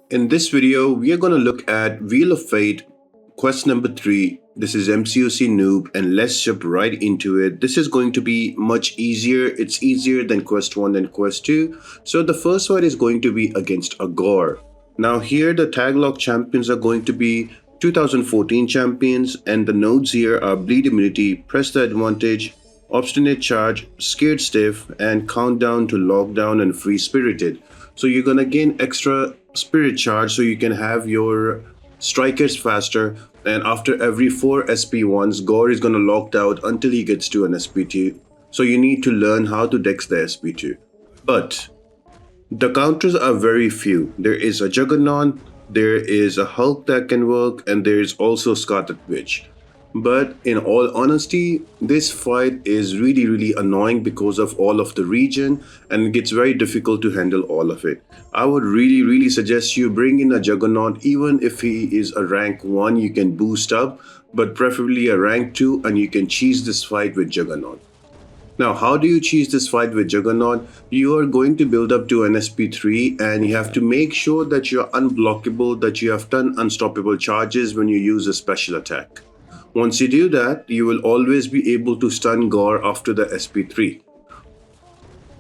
In this video, we are going to look at Wheel of Fate, quest number 3. This is MCOC Noob, and let's jump right into it. This is going to be much easier. It's easier than quest 1 and quest 2. So the first fight is going to be against a Gorr. Now here the taglock champions are going to be 2014 champions, and the nodes here are Bleed Immunity, Press the Advantage, Obstinate Charge, Scared Stiff, and Countdown to Lockdown and Free Spirited. So you're gonna gain extra spirit charge so you can have your strikers faster, and after every 4 SP1s, Gorr is gonna locked out until he gets to an SP2. So you need to learn how to dex the SP2. But the counters are very few. There is a Juggernaut, there is a Hulk that can work, and there is also Scarlet Witch. But in all honesty, this fight is really annoying because of all of the region, and it gets very difficult to handle all of it. I would really suggest you bring in a Juggernaut. Even if he is a rank 1, you can boost up, but preferably a rank 2, and you can cheese this fight with Juggernaut. Now, how do you cheese this fight with Juggernaut? You are going to build up to an SP3, and you have to make sure that you're unblockable, that you have done unstoppable charges when you use a special attack. Once you do that, you will always be able to stun Gorr after the SP3.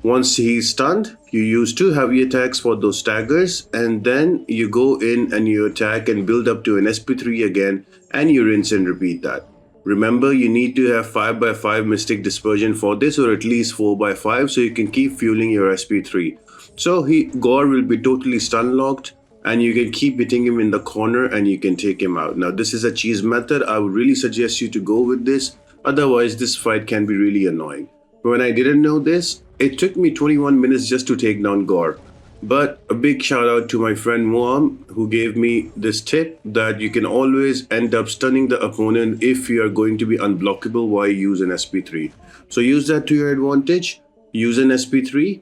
Once he's stunned, you use 2 heavy attacks for those staggers, and then you go in and you attack and build up to an SP3 again, and you rinse and repeat that. Remember, you need to have 5x5 Mystic Dispersion for this, or at least 4x5, so you can keep fueling your SP3. So Gorr will be totally stun locked, and you can keep hitting him in the corner and you can take him out. Now this is a cheese method. I would really suggest you to go with this. Otherwise this fight can be really annoying. When I didn't know this, it took me 21 minutes just to take down Gorr. But a big shout out to my friend Moam, who gave me this tip that you can always end up stunning the opponent if you are going to be unblockable while you use an SP3. So use that to your advantage. Use an SP3,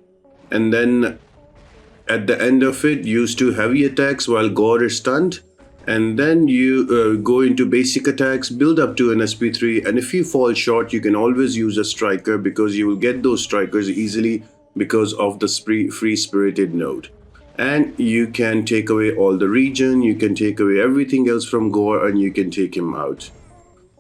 and then at the end of it, use 2 heavy attacks while Gorr is stunned, and then you go into basic attacks, build up to an SP3, and if you fall short, you can always use a striker because you will get those strikers easily because of the free spirited node. And you can take away all the region, you can take away everything else from Gorr, and you can take him out.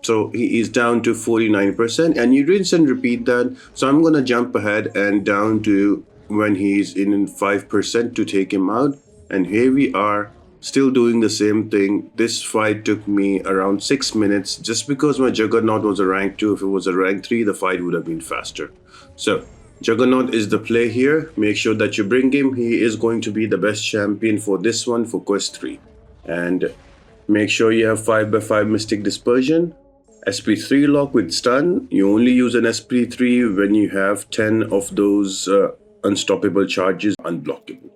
So he is down to 49%, and you rinse and repeat that. So I'm gonna jump ahead and down to when he's in 5% to take him out, and here we are still doing the same thing. This fight took me around 6 minutes just because my Juggernaut was a rank 2. If it was a rank 3, the fight would have been faster. So Juggernaut is the play here. Make sure that you bring him. He is going to be the best champion for this one, for quest 3. And make sure you have 5x5 Mystic Dispersion, SP3 lock with stun. You only use an SP3 when you have 10 of those unstoppable charges unblockable.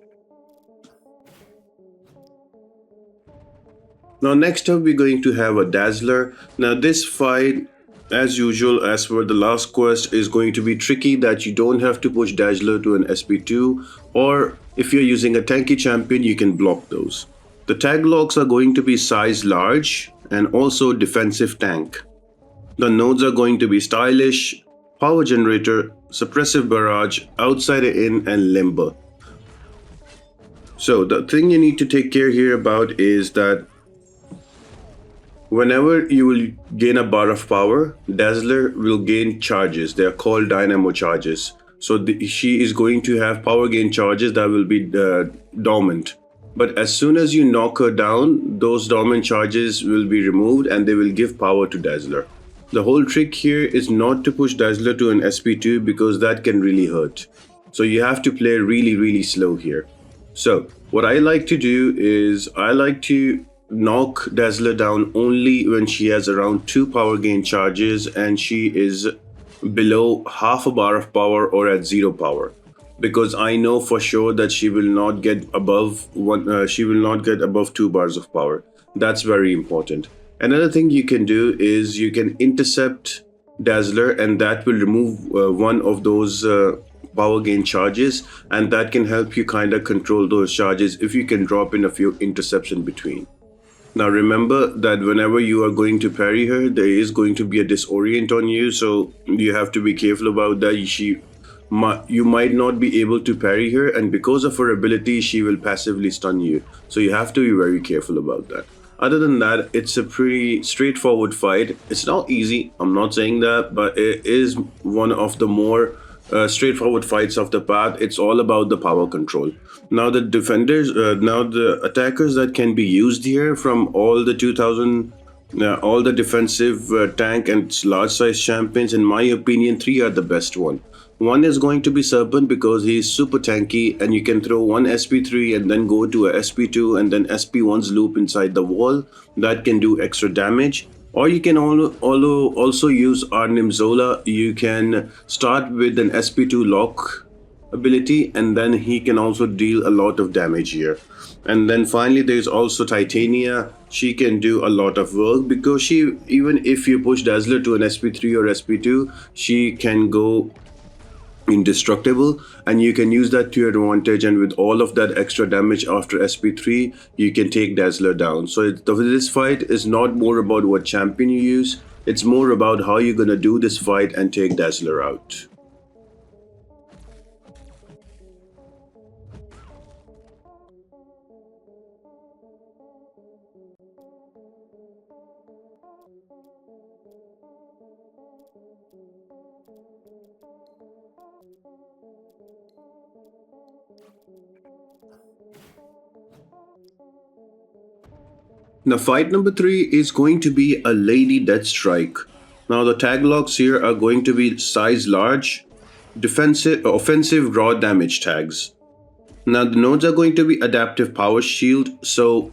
Now next up we're going to have a Dazzler. Now this fight, as usual, as for the last quest, is going to be tricky that you don't have to push Dazzler to an SP2, or if you're using a tanky champion you can block those. The tag locks are going to be size large and also defensive tank. The nodes are going to be stylish, power generator, suppressive barrage, outsider in, and limber. So the thing you need to take care here about is that whenever you will gain a bar of power, Dazzler will gain charges. They are called dynamo charges. So she is going to have power gain charges that will be dormant. But as soon as you knock her down, those dormant charges will be removed and they will give power to Dazzler. The whole trick here is not to push Dazzler to an SP2 because that can really hurt. So you have to play really slow here. So what I like to do is I like to knock Dazzler down only when she has around 2 power gain charges and she is below half a bar of power or at 0 power. Because I know for sure that she will not get above 2 bars of power. That's very important. Another thing you can do is you can intercept Dazzler, and that will remove one of those power gain charges, and that can help you kind of control those charges if you can drop in a few intercepts in between. Now remember that whenever you are going to parry her, there is going to be a disorient on you, so you have to be careful about that. She you might not be able to parry her, and because of her ability, she will passively stun you. So you have to be very careful about that. Other than that, it's a pretty straightforward fight. It's not easy, I'm not saying that, but it is one of the more straightforward fights of the path. It's all about the power control. Now the attackers that can be used here from all the 2000, all the defensive tank and large size champions, in my opinion, three are the best one. One is going to be Serpent because he's super tanky and you can throw one SP3 and then go to a SP2 and then SP1's loop inside the wall. That can do extra damage. Or you can also use Arnim Zola. You can start with an SP2 lock ability and then he can also deal a lot of damage here. And then finally there's also Titania. She can do a lot of work because she, even if you push Dazzler to an SP3 or SP2, she can go indestructible and you can use that to your advantage, and with all of that extra damage after SP3 you can take Dazzler down. So this fight is not more about what champion you use, it's more about how you're gonna do this fight and take Dazzler out. Now fight number 3 is going to be a Lady Deathstrike. Now the tag locks here are going to be size large, offensive raw damage tags. Now the nodes are going to be adaptive power shield, so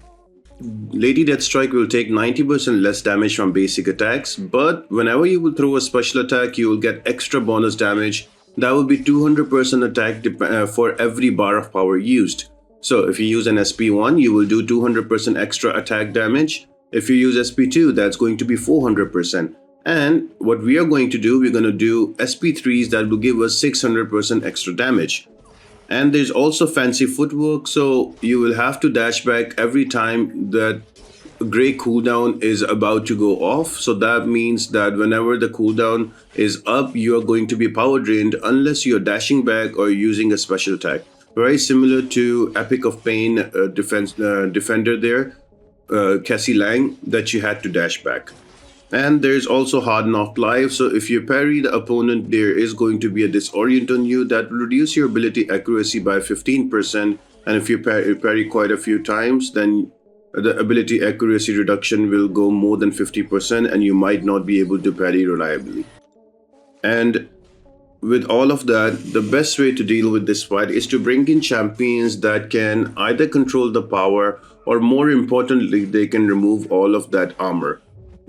Lady Deathstrike will take 90% less damage from basic attacks, but whenever you will throw a special attack you will get extra bonus damage. That will be 200% attack for every bar of power used. So if you use an SP1, you will do 200% extra attack damage. If you use SP2, that's going to be 400%. And what we are going to do, we're going to do SP3s that will give us 600% extra damage. And there's also fancy footwork, so you will have to dash back every time that gray cooldown is about to go off. So that means that whenever the cooldown is up, you are going to be power drained unless you're dashing back or using a special attack. Very similar to Epic of Pain defender there, Cassie Lang, that you had to dash back. And there's also Hard Knocked Life, so if you parry the opponent, there is going to be a disorient on you that will reduce your ability accuracy by 15%, and if you parry quite a few times, then the ability accuracy reduction will go more than 50% and you might not be able to parry reliably. And with all of that, the best way to deal with this fight is to bring in champions that can either control the power or, more importantly, they can remove all of that armor.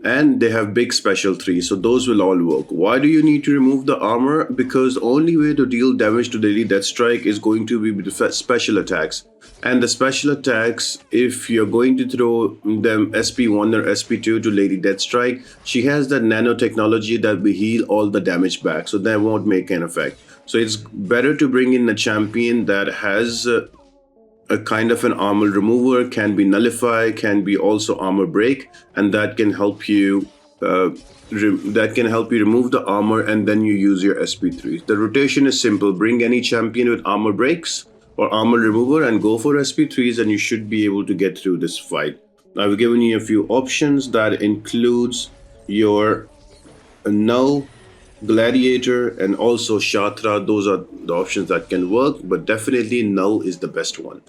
And they have big special 3, so those will all work. Why do you need to remove the armor? Because the only way to deal damage to Lady Deathstrike is going to be with special attacks. And the special attacks, if you're going to throw them SP1 or SP2 to Lady Deathstrike, she has that nanotechnology that will heal all the damage back, so that won't make an effect. So it's better to bring in a champion that has a kind of an armor remover, can be nullify, can be also armor break, and that can help you remove the armor, and then you use your SP3. The rotation is simple: bring any champion with armor breaks or armor remover and go for SP3s, and you should be able to get through this fight. I've given you a few options that includes your Null, Gladiator, and also Shatra. Those are the options that can work, but definitely Null is the best one.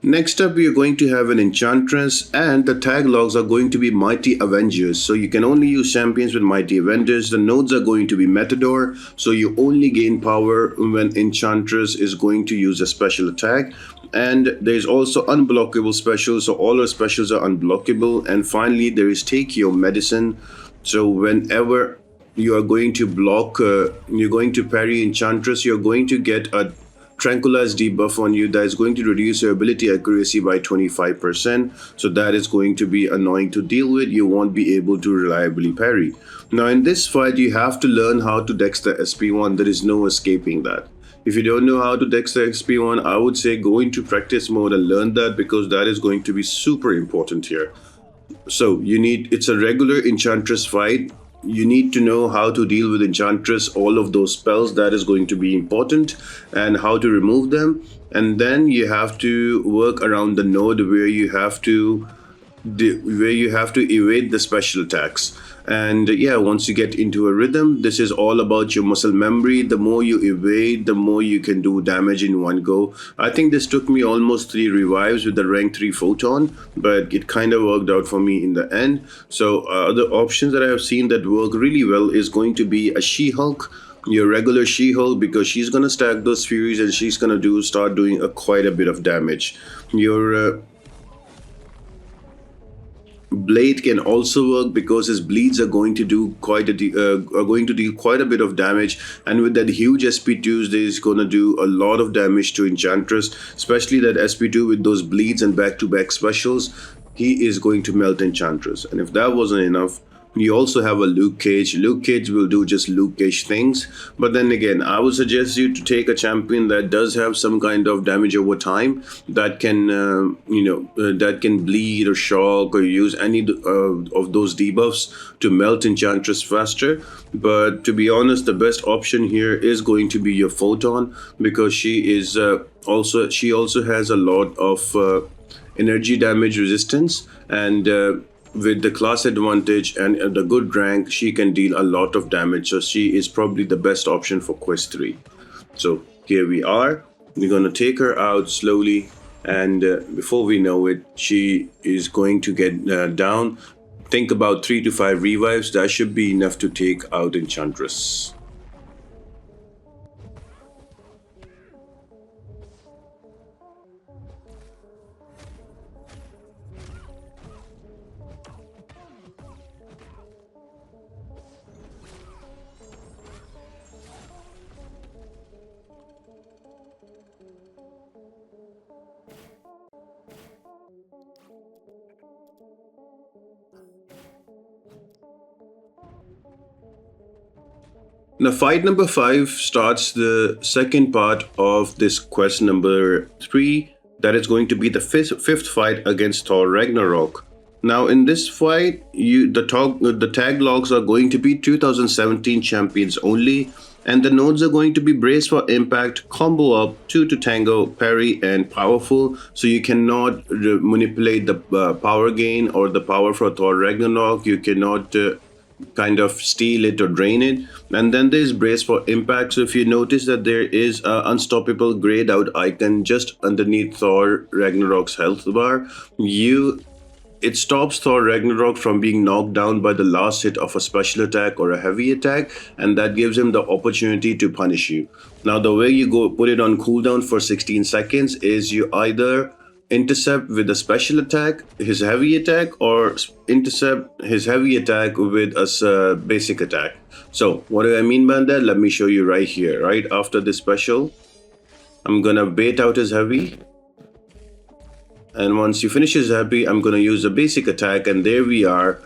Next up, we are going to have an Enchantress, and the tag logs are going to be Mighty Avengers. So you can only use champions with Mighty Avengers. The nodes are going to be Matador, so you only gain power when Enchantress is going to use a special attack. And there's also unblockable specials, so all our specials are unblockable. And finally, there is Take Your Medicine. So whenever you are going to block, you're going to parry Enchantress, you're going to get a Tranquilize debuff on you that is going to reduce your ability accuracy by 25%. So that is going to be annoying to deal with. You won't be able to reliably parry. Now in this fight, you have to learn how to dex the SP1. There is no escaping that. If you don't know how to dex the XP1, I would say go into practice mode and learn that, because that is going to be super important here. So it's a regular Enchantress fight. You need to know how to deal with Enchantress, all of those spells, that is going to be important, and how to remove them. And then you have to work around the node where you have to evade the special attacks. And yeah, once you get into a rhythm, this is all about your muscle memory. The more you evade, the more you can do damage in one go. I think this took me almost 3 revives with the rank 3 photon, but it kind of worked out for me in the end. So other options that I have seen that work really well is going to be a She-Hulk, your regular She-Hulk, because she's gonna stack those furies and she's gonna start doing quite a bit of damage. Your Blade can also work because his bleeds are going to do deal quite a bit of damage, and with that huge SP2s, is going to do a lot of damage to Enchantress, especially that SP2 with those bleeds and back-to-back specials. He is going to melt Enchantress, and if that wasn't enough, you also have a Luke Cage. Luke Cage will do just Luke Cage things, but then again, I would suggest you to take a champion that does have some kind of damage over time, that can, that can bleed or shock or use any of those debuffs to melt Enchantress faster. But to be honest, the best option here is going to be your Photon, because she also has a lot of energy damage resistance, and with the class advantage and the good rank, she can deal a lot of damage. So she is probably the best option for quest 3. So here we are. We're going to take her out slowly, and before we know it, she is going to get down. Think about 3 to 5 revives. That should be enough to take out Enchantress. Now, fight number 5 starts the second part of this quest number 3. That is going to be the fifth fight against Thor Ragnarok. Now, in this fight, the tag logs are going to be 2017 champions only, and the nodes are going to be Brace for Impact, Combo Up, 2 to Tango, Parry, and Powerful. So you cannot manipulate the power gain or the power for Thor Ragnarok. You cannot kind of steal it or drain it. And then there's Brace for Impact. So if you notice that there is an unstoppable grayed out icon just underneath Thor Ragnarok's health bar, it stops Thor Ragnarok from being knocked down by the last hit of a special attack or a heavy attack, and that gives him the opportunity to punish you. Now, the way you go put it on cooldown for 16 seconds is you either intercept with a special attack his heavy attack, or intercept his heavy attack with a basic attack. So what do I mean by that? Let me show you right here. Right after this special, I'm gonna bait out his heavy, and once you finish his heavy, I'm gonna use a basic attack, and there we are.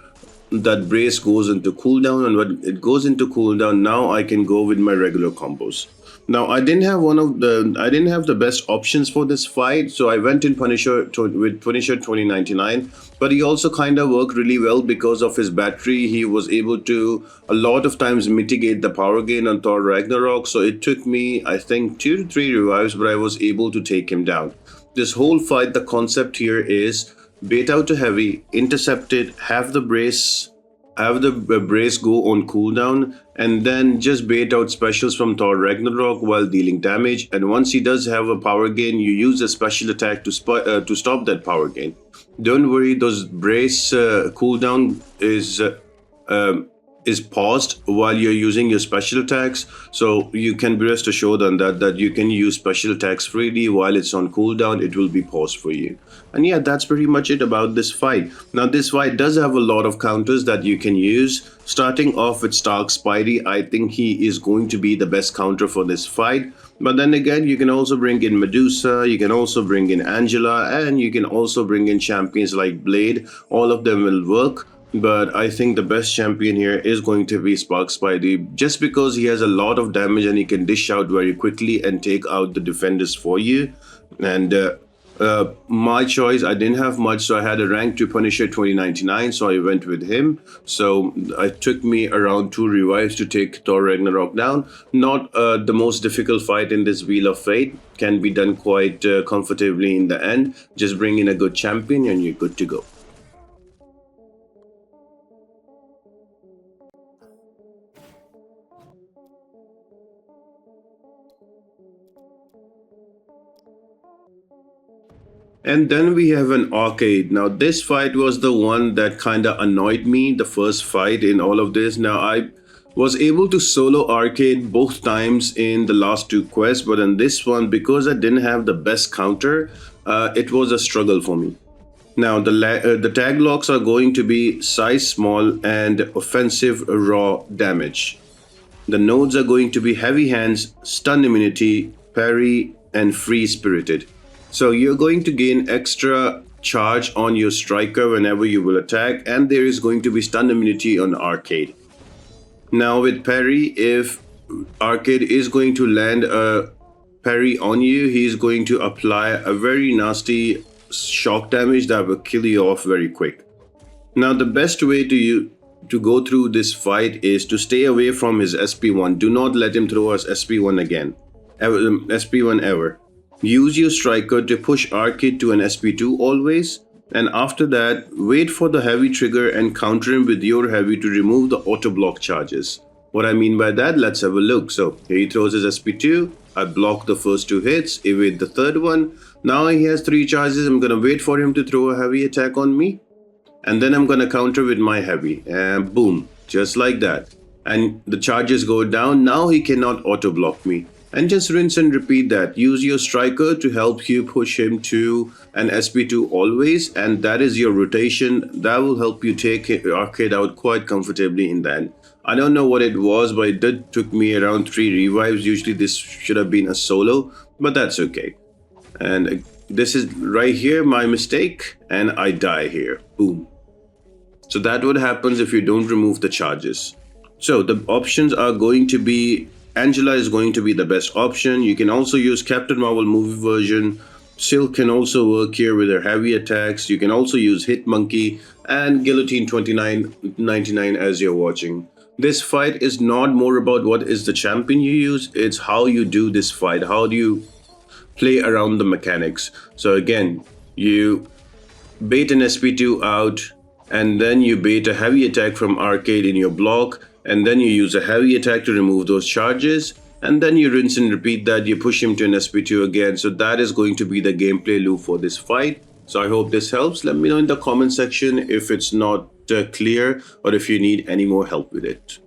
That brace goes into cooldown, and when it goes into cooldown, now I can go with my regular combos. Now, I didn't have the best options for this fight, so I went in Punisher with Punisher 2099, but he also kind of worked really well because of his battery. He was able to a lot of times mitigate the power gain on Thor Ragnarok, so it took me, I think, 2 to 3 revives, but I was able to take him down. This whole fight, the concept here is bait out to heavy, intercept it, have the brace go on cooldown, and then just bait out specials from Thor Ragnarok while dealing damage. And once he does have a power gain, you use a special attack to stop that power gain. Don't worry, those brace cooldown is paused while you're using your special attacks, so you can be rest assured on that you can use special attacks freely while it's on cooldown. It will be paused for you. And yeah, that's pretty much it about this fight. Now, this fight does have a lot of counters that you can use. Starting off with Stark Spidey, I think he is going to be the best counter for this fight. But then again, you can also bring in Medusa, you can also bring in Angela, and you can also bring in champions like Blade. All of them will work. but I think the best champion here is going to be Spark Spidey, just because he has a lot of damage and he can dish out very quickly and take out the defenders for you. And my choice, I didn't have much, so I had a rank to Punisher 2099, so I went with him. So it took me around 2 revives to take Thor Ragnarok down. Not the most difficult fight in this Wheel of Fate, can be done quite comfortably in the end. Just bring in a good champion and you're good to go. And then we have an arcade. Now, this fight was the one that kind of annoyed me, the first fight in all of this. Now, I was able to solo arcade both times in the last 2 quests, but in this one, because I didn't have the best counter, it was a struggle for me. Now, the tag locks are going to be size small and offensive raw damage. The nodes are going to be heavy hands, stun immunity, parry, and free spirited. So you're going to gain extra charge on your striker whenever you will attack, and there is going to be stun immunity on arcade. Now with parry, if arcade is going to land a parry on you, he's going to apply a very nasty shock damage that will kill you off very quick. Now the best way to go through this fight is to stay away from his SP1. Do not let him throw us SP1 again. SP1 ever. Use your striker to push arcade to an SP2 always, and after that, wait for the heavy trigger and counter him with your heavy to remove the auto block charges. What I mean by that, let's have a look. So here he throws his SP2, I block the first 2 hits, evade the third one. Now he has 3 charges, I'm gonna wait for him to throw a heavy attack on me, and then I'm gonna counter with my heavy, and boom, just like that. And the charges go down, now he cannot auto block me. And just rinse and repeat that. Use your striker to help you push him to an SP2 always, and that is your rotation. That will help you take arcade out quite comfortably in the end. I don't know what it was, but it did took me around 3 revives. Usually this should have been a solo, but that's okay. And this is right here my mistake, and I die here. Boom. So that what happens if you don't remove the charges. So the options are going to be Angela is going to be the best option. You can also use Captain Marvel movie version. Silk can also work here with her heavy attacks. You can also use Hit Monkey and Guillotine 2999 as you're watching. This fight is not more about what is the champion you use, it's how you do this fight. How do you play around the mechanics? So again, you bait an SP2 out, and then you bait a heavy attack from arcade in your block, and then you use a heavy attack to remove those charges, and then you rinse and repeat that. You push him to an SP2 again. So that is going to be the gameplay loop for this fight. So I hope this helps. Let me know in the comment section if it's not clear, or if you need any more help with it.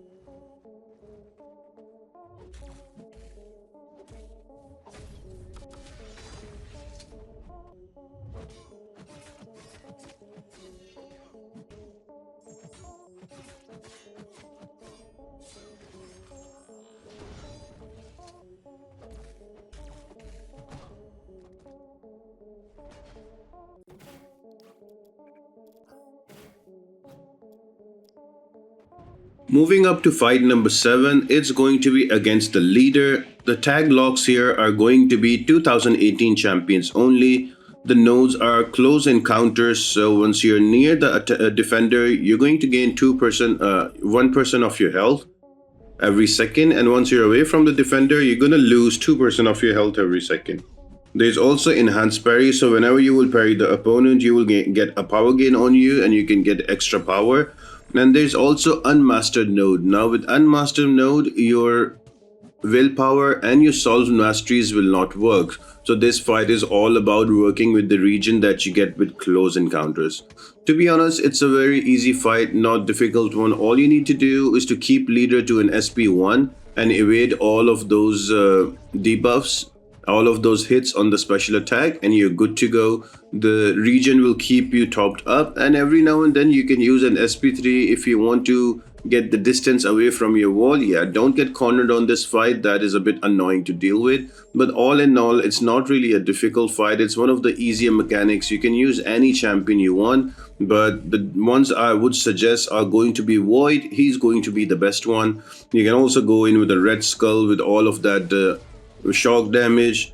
Moving up to fight number 7, it's going to be against the leader. The tag locks here are going to be 2018 champions only. The nodes are close encounters, so once you're near the defender, you're going to gain 1% of your health every second, and once you're away from the defender, you're gonna lose 2% of your health every second. There's also enhanced parry, so whenever you will parry the opponent, you will get a power gain on you, and you can get extra power. And there's also unmastered node. Now with unmastered node, your willpower and your solve masteries will not work. So this fight is all about working with the region that you get with close encounters. To be honest, it's a very easy fight, not difficult one. All you need to do is to keep leader to an SP1 and evade all of those debuffs, all of those hits on the special attack, and you're good to go. The region will keep you topped up, and every now and then you can use an SP3 if you want to get the distance away from your wall. Yeah, don't get cornered on this fight. That is a bit annoying to deal with. But all in all, it's not really a difficult fight. It's one of the easier mechanics. You can use any champion you want, but the ones I would suggest are going to be Void. He's going to be the best one. You can also go in with a Red Skull with all of that shock damage,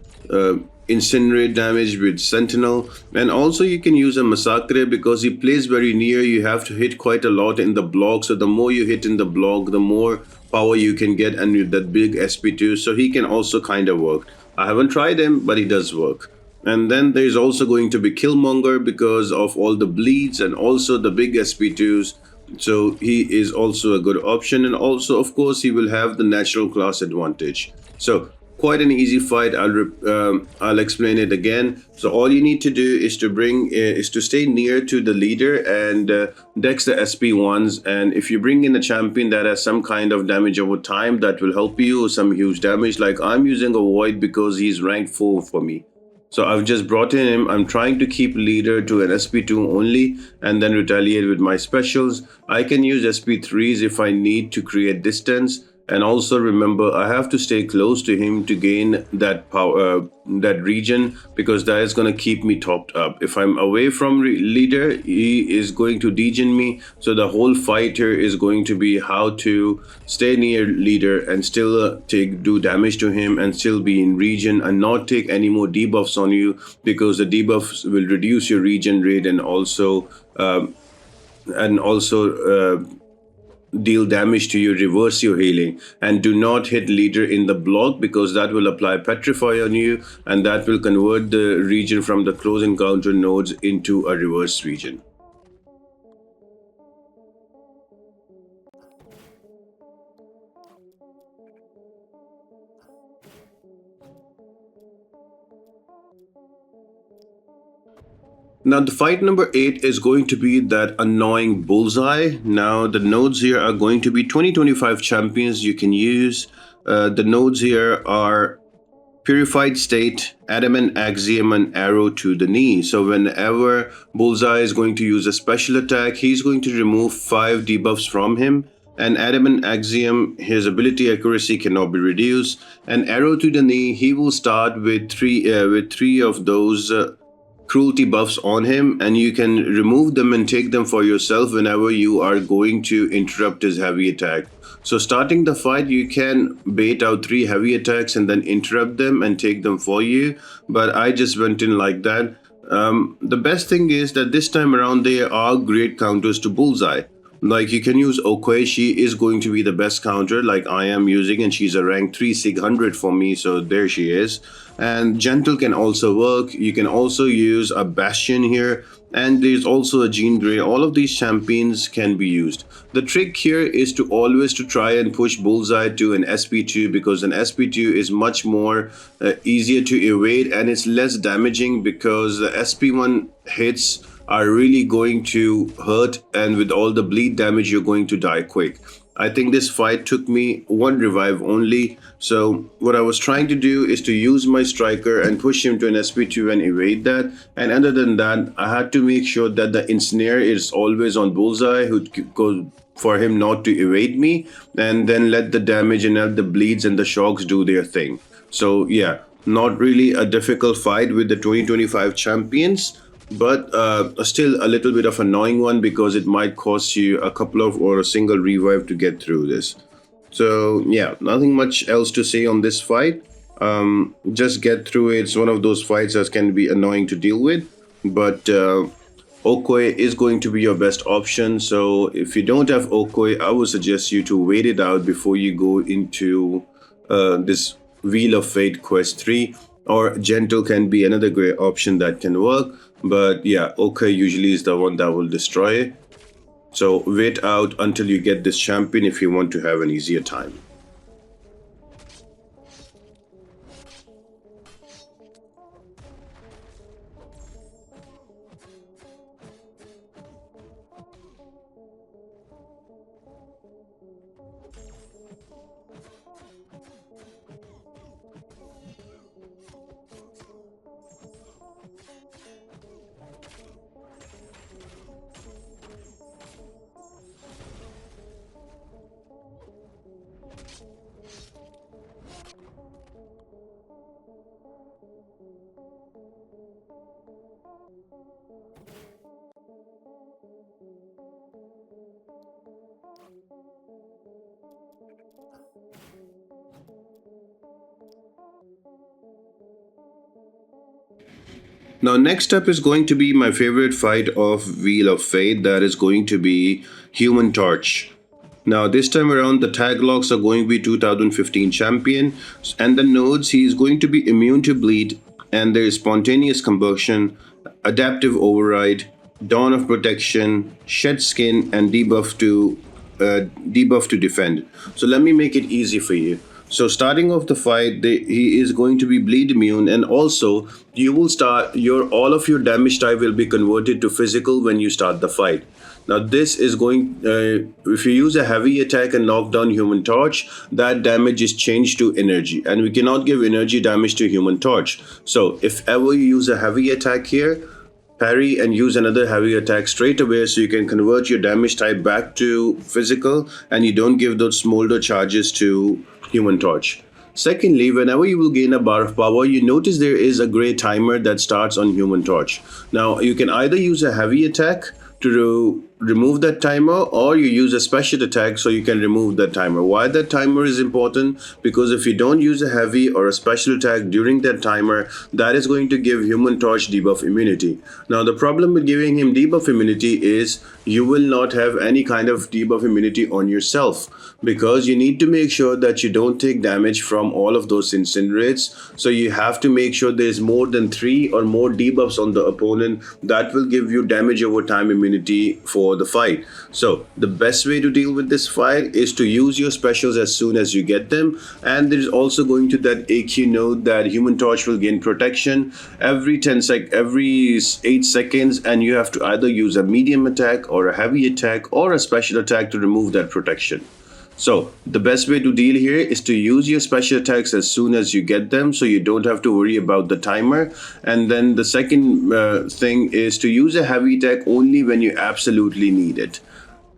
incinerate damage with Sentinel, and also you can use a Massacre because he plays very near. You have to hit quite a lot in the block, so the more you hit in the block, the more power you can get, and with that big SP2, so he can also kind of work. I haven't tried him, but he does work. And then there's also going to be Killmonger because of all the bleeds and also the big SP2s. So he is also a good option, and also of course he will have the natural class advantage. So quite an easy fight. I'll explain it again. So all you need to do is to stay near to the leader and dex the SP1s. And if you bring in a champion that has some kind of damage over time, that will help you, some huge damage. Like I'm using a Void because he's rank 4 for me. So I've just brought in him. I'm trying to keep leader to an SP2 only and then retaliate with my specials. I can use SP3s if I need to create distance. And also remember, I have to stay close to him to gain that power, that region, because that is going to keep me topped up. If I'm away from leader, he is going to degen me. So the whole fight here is going to be how to stay near leader and still do damage to him and still be in region and not take any more debuffs on you, because the debuffs will reduce your regen rate and also deal damage to you, reverse your healing. And do not hit leader in the block, because that will apply petrify on you, and that will convert the region from the close encounter nodes into a reverse region. Now, the fight number 8 is going to be that annoying Bullseye. Now, the nodes here are going to be 2025 champions you can use. The nodes here are Purified State, Adamant Axiom, and Arrow to the Knee. So whenever Bullseye is going to use a special attack, he's going to remove 5 debuffs from him. And Adamant Axiom, his ability accuracy cannot be reduced. And Arrow to the Knee, he will start with three of those cruelty buffs on him, and you can remove them and take them for yourself whenever you are going to interrupt his heavy attack. So starting the fight, you can bait out 3 heavy attacks and then interrupt them and take them for you, but I just went in like that. The best thing is that this time around there are great counters to Bullseye. Like you can use Okoye, she is going to be the best counter like I am using, and she's a rank 3 600 for me, so there she is. And Gentle can also work. You can also use a Bastion here, and there's also a Jean Grey. All of these champions can be used. The trick here is to always try and push Bullseye to an SP2, because an SP2 is much more easier to evade, and it's less damaging because the SP1 hits are really going to hurt, and with all the bleed damage you're going to die quick. I think this fight took me 1 revive only, so what I was trying to do is to use my striker and push him to an SP2 and evade that. And other than that, I had to make sure that the ensnare is always on Bullseye, who goes for him not to evade me, and then let the damage and let the bleeds and the shocks do their thing. So yeah, not really a difficult fight with the 2025 champions, but still a little bit of annoying one, because it might cost you a couple of or a single revive to get through this. So yeah, nothing much else to say on this fight. Just get through it. It's one of those fights that can be annoying to deal with, but Okoye is going to be your best option. So if you don't have Okoye, I would suggest you to wait it out before you go into this Wheel of Fate Quest 3. Or Gentle can be another great option that can work. But yeah, Okoye usually is the one that will destroy it. So wait out until you get this champion if you want to have an easier time. Now, next up is going to be my favorite fight of Wheel of Fate. That is going to be Human Torch. Now, this time around, the tag locks are going to be 2015 champion, and the nodes, he is going to be immune to bleed, and there is spontaneous combustion, adaptive override, dawn of protection, shed skin, and debuff to defend. So let me make it easy for you. So starting off the fight, he is going to be bleed immune, and also you will start your all of your damage type will be converted to physical when you start the fight. Now this is going if you use a heavy attack and knock down Human Torch, that damage is changed to energy, and we cannot give energy damage to Human Torch. So if ever you use a heavy attack here, parry and use another heavy attack straight away, so you can convert your damage type back to physical and you don't give those smolder charges to Human Torch. Secondly, whenever you will gain a bar of power, you notice there is a gray timer that starts on Human Torch. Now you can either use a heavy attack to remove that timer, or you use a special attack so you can remove that timer. Why that timer is important? Because if you don't use a heavy or a special attack during that timer, that is going to give Human Torch debuff immunity. Now the problem with giving him debuff immunity is you will not have any kind of debuff immunity on yourself, because you need to make sure that you don't take damage from all of those incinerates. So you have to make sure there's more than 3 or more debuffs on the opponent. That will give you damage over time immunity for the fight. So the best way to deal with this fight is to use your specials as soon as you get them. And there's also going to that AQ node that Human Torch will gain protection every 8 seconds, and you have to either use a medium attack or a heavy attack or a special attack to remove that protection. So the best way to deal here is to use your special attacks as soon as you get them, so you don't have to worry about the timer. And then the second thing is to use a heavy attack only when you absolutely need it.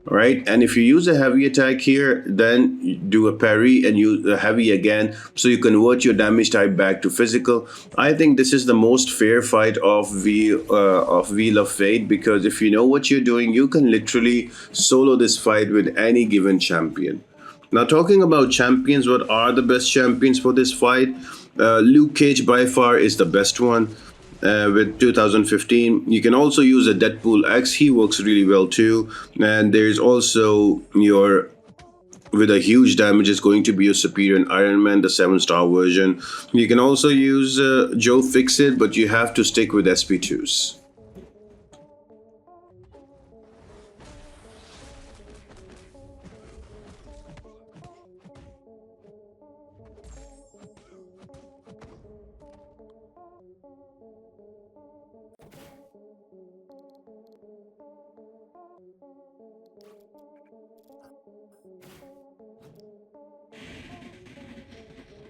All right, and if you use a heavy attack here, then you do a parry and use a heavy again, so you convert your damage type back to physical. I think this is the most fair fight of Wheel of Fate, because if you know what you're doing, you can literally solo this fight with any given champion. Now, talking about champions, what are the best champions for this fight? Luke Cage by far is the best one. With 2015, you can also use a Deadpool X. He works really well too. And there's also your, with a huge damage, is going to be your Superior Iron Man, the 7-star version. You can also use Joe Fixit, but you have to stick with SP2s.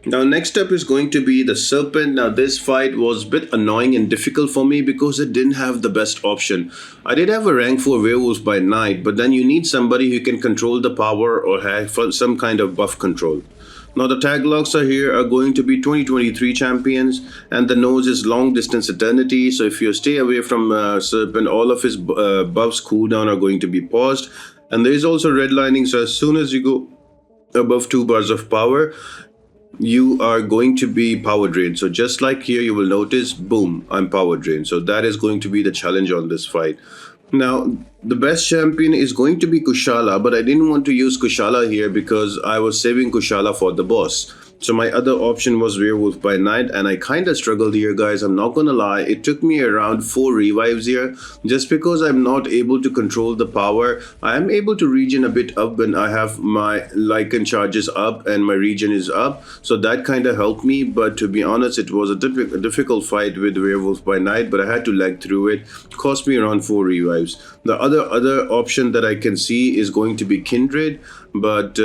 Now, next up is going to be the Serpent. Now, this fight was a bit annoying and difficult for me because it didn't have the best option. I did have a rank 4 Werewolf by Night, but then you need somebody who can control the power or have some kind of buff control. Now, the tag locks are here are going to be 2023 champions, and the nose is Long Distance Eternity. So if you stay away from Serpent, all of his buffs cooldown are going to be paused. And there is also redlining, so as soon as you go above 2 bars of power, you are going to be power drained. So just like here, you will notice, boom, I'm power drained. So that is going to be the challenge on this fight. Now, the best champion is going to be Kushala, but I didn't want to use Kushala here because I was saving Kushala for the boss. So my other option was Werewolf by Night, and I kind of struggled here, guys. I'm not gonna lie. It took me around 4 revives here, just because I'm not able to control the power. I am able to regen a bit up when I have my Lycan charges up and my regen is up. So that kind of helped me, but to be honest, it was a difficult fight with Werewolf by Night, but I had to leg through it. It cost me around 4 revives. The other option that I can see is going to be Kindred, but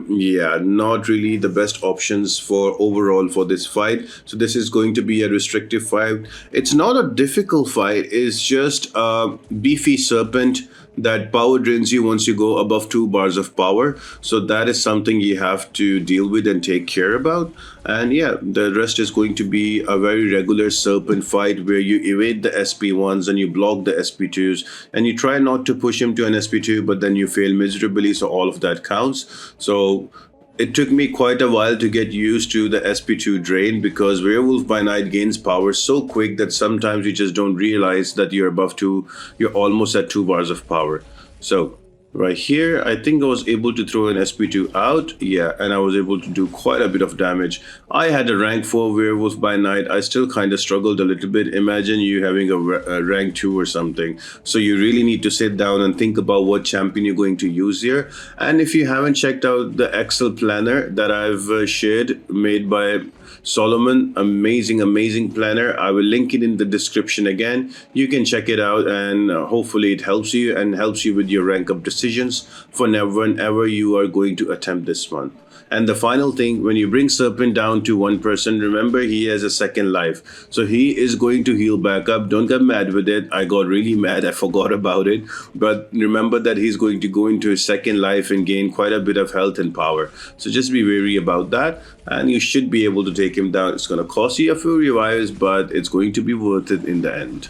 yeah, not really the best options for overall for this fight. So this is going to be a restrictive fight. It's not a difficult fight, it's just a beefy Serpent that power drains you once you go above 2 bars of power. So that is something you have to deal with and take care about. And yeah, the rest is going to be a very regular Serpent fight where you evade the SP1s and you block the SP2s and you try not to push him to an SP2, but then you fail miserably, so all of that counts. So It took me quite a while to get used to the SP2 drain because Werewolf by Night gains power so quick that sometimes you just don't realize that you're almost at 2 bars of power. So right here, I think I was able to throw an SP2 out, yeah, and I was able to do quite a bit of damage. I had a rank 4 Werewolf by Night. I still kind of struggled a little bit. Imagine you having a rank 2 or something. So you really need to sit down and think about what champion you're going to use here. And if you haven't checked out the Excel planner that I've shared, made by Solomon, amazing planner. I will link it in the description again. You can check it out, and hopefully it helps you and helps you with your rank up decisions for whenever you are going to attempt this one. And the final thing, when you bring Serpent down to 1%, remember he has a second life. So he is going to heal back up. Don't get mad with it. I got really mad. I forgot about it. But remember that he's going to go into his second life and gain quite a bit of health and power. So just be wary about that. And you should be able to take him down. It's going to cost you a few revives, but it's going to be worth it in the end.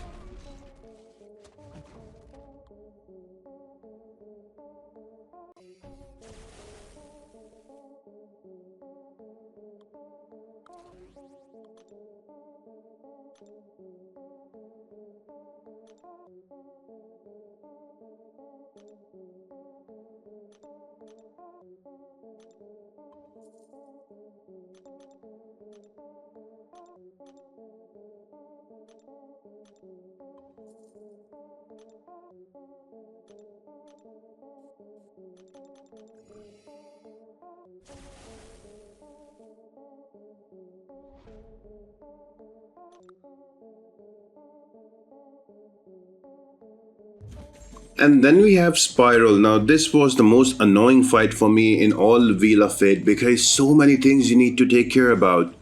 And then we have Spiral. Now, this was the most annoying fight for me in all Wheel of Fate because so many things you need to take care about.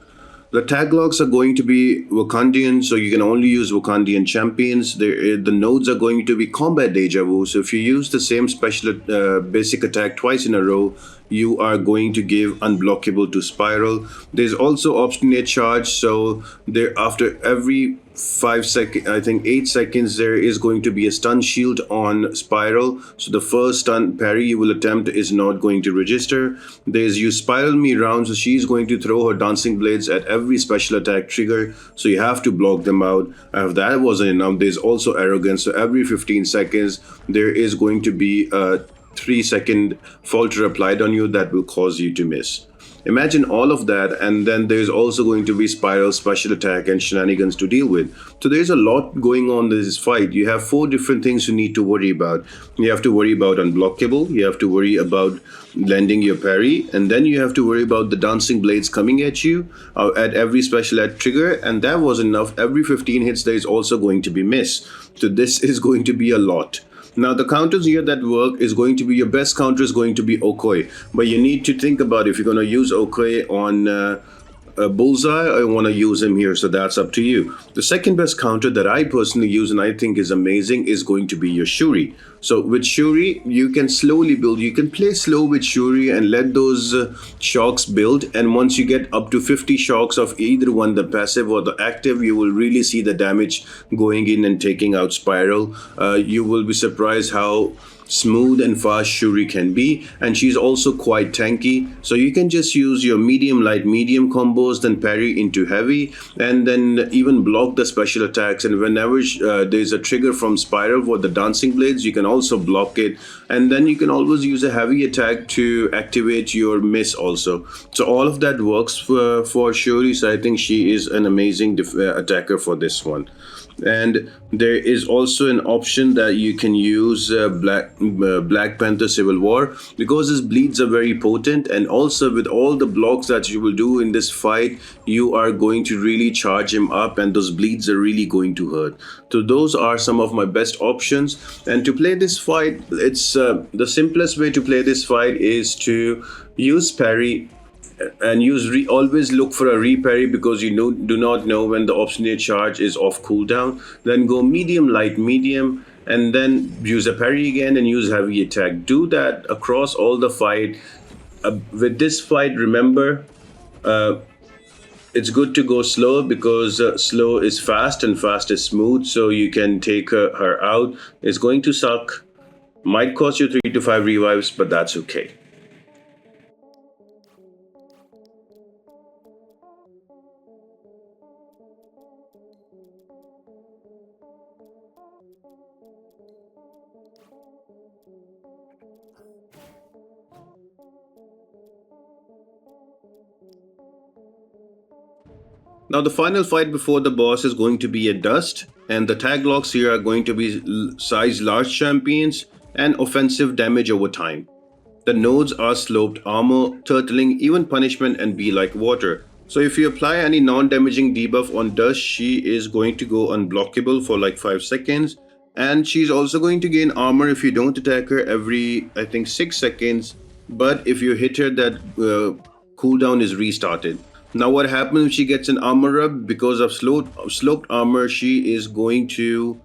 The tag logs are going to be Wakandian, so you can only use Wakandian champions. The nodes are going to be combat deja vu, so if you use the same special basic attack twice in a row, you are going to give unblockable to Spiral. There's also obstinate charge, so there after every 5 seconds, I think 8 seconds, there is going to be a stun shield on Spiral. So the first stun parry you will attempt is not going to register. There's you Spiral me round, so she's going to throw her dancing blades at every special attack trigger. So you have to block them out. If that wasn't enough, there's also arrogance. So every 15 seconds, there is going to be a 3-second falter applied on you that will cause you to miss. Imagine all of that, and then there's also going to be Spiral, special attack, and shenanigans to deal with. So there's a lot going on in this fight. You have 4 different things you need to worry about. You have to worry about unblockable, you have to worry about lending your parry, and then you have to worry about the dancing blades coming at you at every special attack trigger, and that was enough. Every 15 hits there is also going to be miss. So this is going to be a lot. Now the counters here that work is going to be, your best counter is going to be Okoi, but you need to think about if you're going to use Okoi on Bullseye, I want to use him here, so that's up to you. The second best counter that I personally use and I think is amazing is going to be your Shuri. So with Shuri, you can slowly build. You can play slow with Shuri and let those shocks build. And once you get up to 50 shocks of either one, the passive or the active, you will really see the damage going in and taking out Spiral. You will be surprised how smooth and fast Shuri can be, and she's also quite tanky, so you can just use your medium light medium combos, then parry into heavy, and then even block the special attacks. And whenever there's a trigger from Spiral for the dancing blades, you can also block it, and then you can always use a heavy attack to activate your miss also. So all of that works for Shuri, so I think she is an amazing attacker for this one. And there is also an option that you can use Black Panther Civil War, because his bleeds are very potent, and also with all the blocks that you will do in this fight, you are going to really charge him up, and those bleeds are really going to hurt. So those are some of my best options. And to play this fight, it's the simplest way to play this fight is to use parry, and always look for a reparry, because do not know when the obstinate charge is off cooldown. Then go medium light medium, and then use a parry again and use heavy attack. Do that across all the fight. With this fight, remember, it's good to go slow, because slow is fast and fast is smooth, so you can take her out. It's going to suck, might cost you 3 to 5 revives, but that's okay. Now the final fight before the boss is going to be a dust, and the tag locks here are going to be size large champions and offensive damage over time. The nodes are sloped armor, turtling, even punishment, and be like water. So if you apply any non-damaging debuff on Dust, she is going to go unblockable for like 5 seconds. And she's also going to gain armor if you don't attack her every, I think, 6 seconds. But if you hit her, that cooldown is restarted. Now what happens if she gets an armor up? Because of sloped armor, she is going to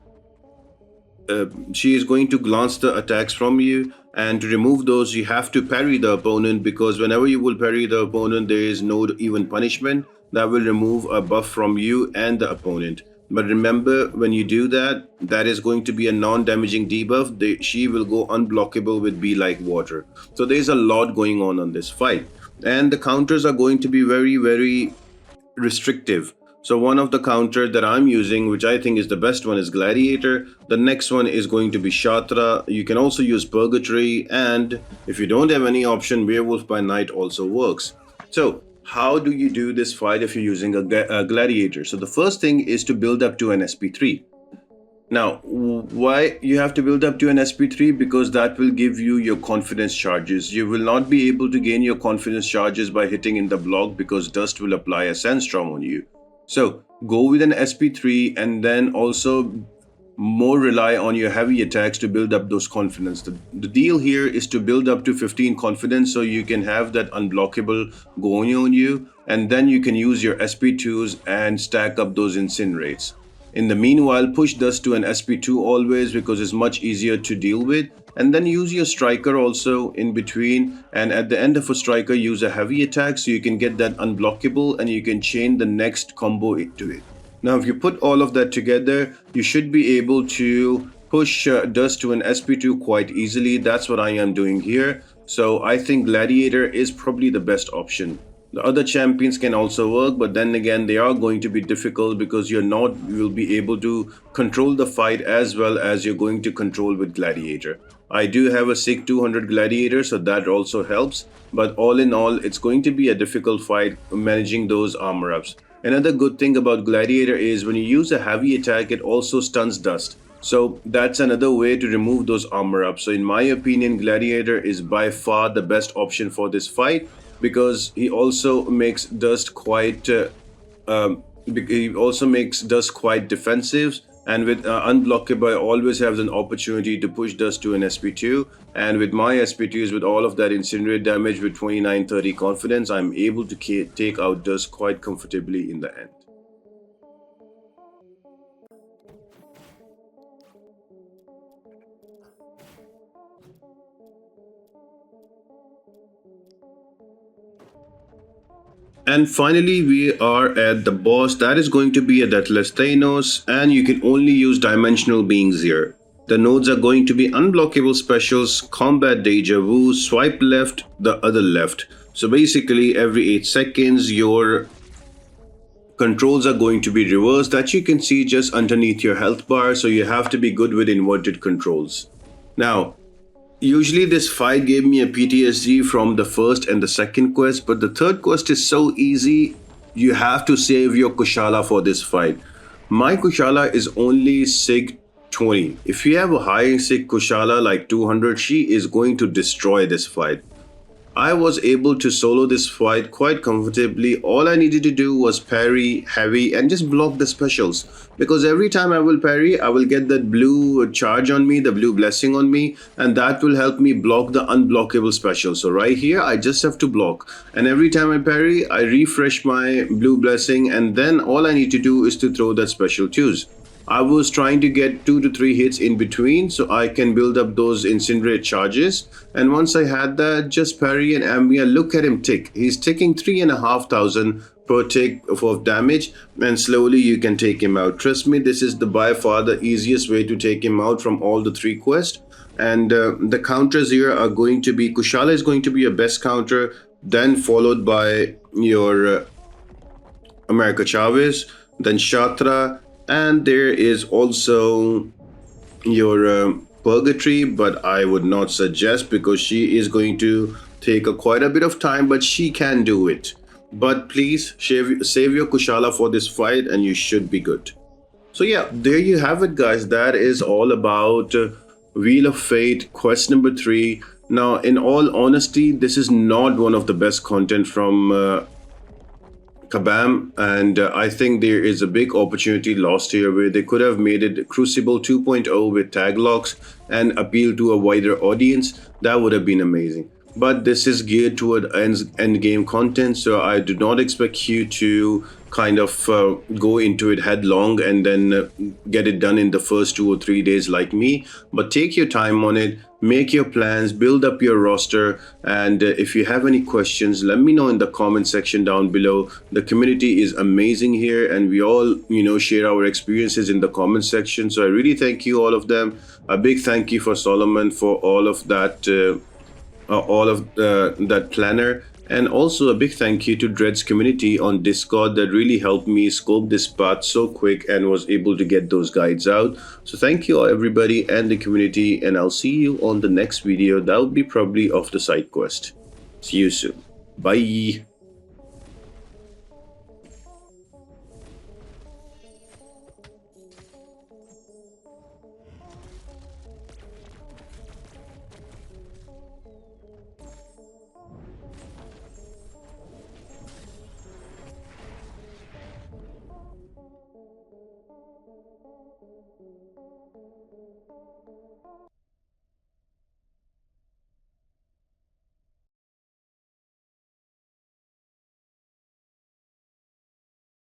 glance the attacks from you, and to remove those you have to parry the opponent, because whenever you will parry the opponent there is no even punishment that will remove a buff from you and the opponent. But remember, when you do that, that is going to be a non-damaging debuff. She will go unblockable with Be Like Water. So there's a lot going on this fight, and the counters are going to be very, very restrictive. So one of the counter that I'm using, which I think is the best one, is Gladiator. The next one is going to be Shatra. You can also use Purgatory, and if you don't have any option, Werewolf by Night also works. So how do you do this fight if you're using a Gladiator? So the first thing is to build up to an SP3. Now, why you have to build up to an SP3? Because that will give you your confidence charges. You will not be able to gain your confidence charges by hitting in the block, because Dust will apply a Sandstorm on you. So go with an SP3, and then also more rely on your heavy attacks to build up those confidence. The deal here is to build up to 15 confidence so you can have that unblockable going on you, and then you can use your SP2s and stack up those incinerates. In the meanwhile, push Dust to an SP2 always, because it's much easier to deal with. And then use your striker also in between, and at the end of a striker use a heavy attack so you can get that unblockable and you can chain the next combo into it. Now if you put all of that together, you should be able to push Dust to an SP2 quite easily. That's what I am doing here. So I think Gladiator is probably the best option. The other champions can also work, but then again they are going to be difficult, because you will be able to control the fight as well as you're going to control with Gladiator. I do have a SIG 200 Gladiator, so that also helps, but all in all it's going to be a difficult fight managing those armor ups. Another good thing about Gladiator is when you use a heavy attack, it also stuns Dust. So that's another way to remove those armor ups. So in my opinion, Gladiator is by far the best option for this fight, because he also makes Dust quite defensive, and with unblockable I always have an opportunity to push Dust to an SP2, and with my SP2s with all of that incinerate damage with 29-30 confidence, I'm able to take out Dust quite comfortably in the end. And finally, we are at the boss. That is going to be a Deathless Thanos, and you can only use dimensional beings here. The nodes are going to be unblockable specials, combat deja vu, swipe left, the other left. So basically every 8 seconds your controls are going to be reversed. That you can see just underneath your health bar, so you have to be good with inverted controls. Now, usually this fight gave me a PTSD from the first and the second quest, but the third quest is so easy, you have to save your Kushala for this fight. My Kushala is only SIG 20. If you have a high SIG Kushala like 200, she is going to destroy this fight. I was able to solo this fight quite comfortably. All I needed to do was parry heavy and just block the specials, because every time I will parry, I will get that blue charge on me, the blue blessing on me, and that will help me block the unblockable special. So right here I just have to block, and every time I parry I refresh my blue blessing, and then all I need to do is to throw that special twos. I was trying to get 2 to 3 hits in between so I can build up those incinerate charges, and once I had that, just parry and Ambia. Look at him tick. He's ticking 3,500 per tick of damage, and slowly you can take him out. Trust me, this is by far the easiest way to take him out from all the 3 quests. And the counters here are going to be, Kushala is going to be your best counter, then followed by your America Chavez, then Shatra, and there is also your Purgatory, but I would not suggest because she is going to take quite a bit of time, but she can do it. but please save your Kushala for this fight and you should be good. So yeah, there you have it, guys. That is all about Wheel of Fate quest number 3. Now, in all honesty, this is not one of the best content from Kabam, and I think there is a big opportunity lost here where they could have made it Crucible 2.0 with tag locks and appeal to a wider audience. That would have been amazing. But this is geared toward end game content, so I do not expect you to kind of go into it headlong and then get it done in the first 2 or 3 days like me. But take your time on it, make your plans, build up your roster, and if you have any questions, let me know in the comment section down below. The community is amazing here, and we all share our experiences in the comment section, so I really thank you, all of them. A big thank you for Solomon for all of that that planner, and also a big thank you to Dread's community on Discord that really helped me scope this path so quick and was able to get those guides out. So thank you all, everybody, and the community, and I'll see you on the next video. That will be probably of the side quest. See you soon. Bye.